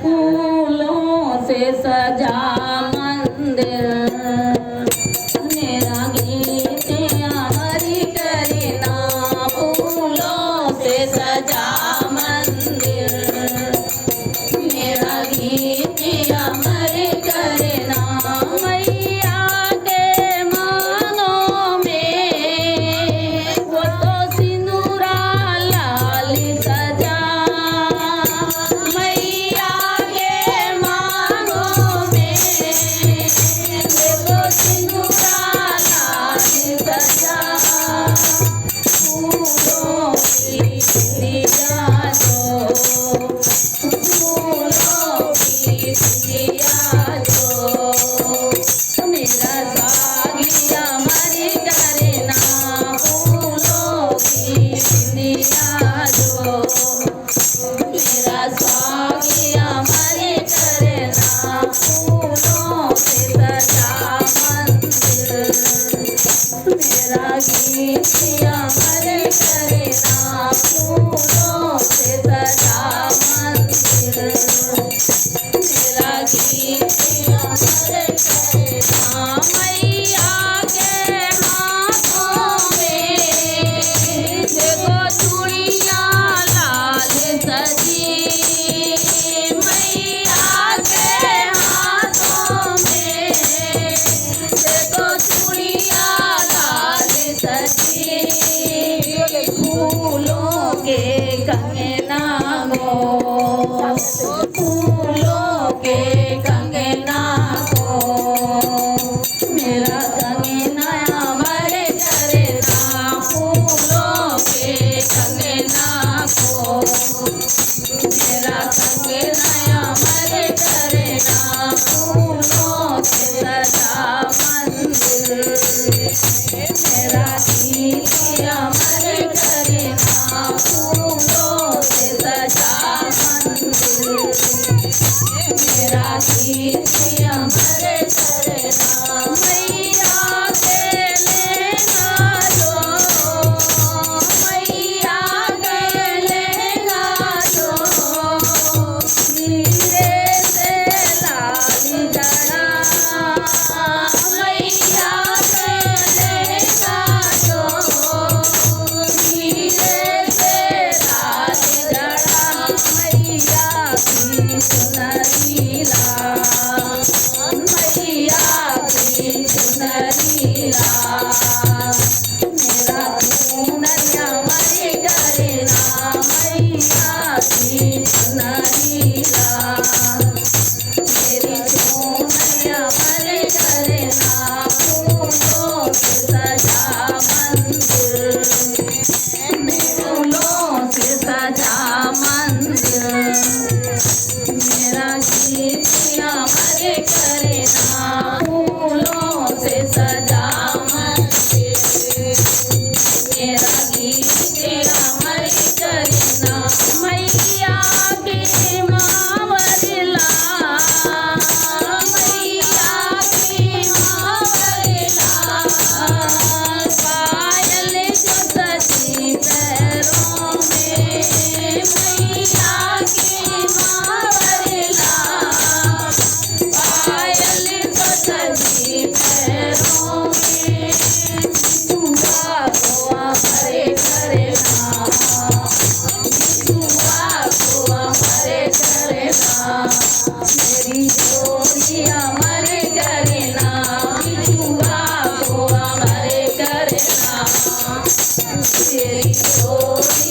फूलों से सजा मंदिर मेरा गीत अमर करना फूलों से सजा मंदिर मेरा गीत अमर करना मैया के मांगों में वो तो सिंदूरा लाल सजा मैया के मांगों में वो तो सिंदूरा लाल सजा फूलों की दिया जो फूलों की दिया जो मेरा सागिया मर करना फूलों की दिया जो मेरा सागिया मर करना फूलों से सजा मंदिर मेरा गीत अमर करना फूलों से सजा मंदिर मेरा गीत अमर करना मैया के हाथों में देखो चूड़ियां लाल सजी मैया के हाथों में देखो चूड़ियां लाल सजी फूलों के कंगना को फूलों के कंगना को मेरा कंगना अमर करना फूलों के कंगना को मेरा कंगना अमर करना फूलों से सजा मंदिर मेरा गीत अमर करना फूलों से सजा मंदिर मेरा गीत अमर करना मैया के लेना जो मैया के लेना जो हीरे से लाल जड़ा मैया के लेना जो हीरे से लाल जड़ा मैया की सुनरी मैया की सुनरी मेरा खूनरिया मर करना मैया की सुनरी मेरी खूनरिया मर करना फूलों से सजा मंदिर फूलों से सजा मंदिर मेरा गीत अमर करना फूलों से सजा मंदिर मेरा गीत अमर करना मैया की मावरला मैया की मावरला पायल जो सजी पैरों में मैया की मावरला पायल जो सजी पैरों में दुआ को अमर करना दुआ को अमर करना मेरी जोड़ी अमर करना दुआ को अमर करना तेरी जोड़ी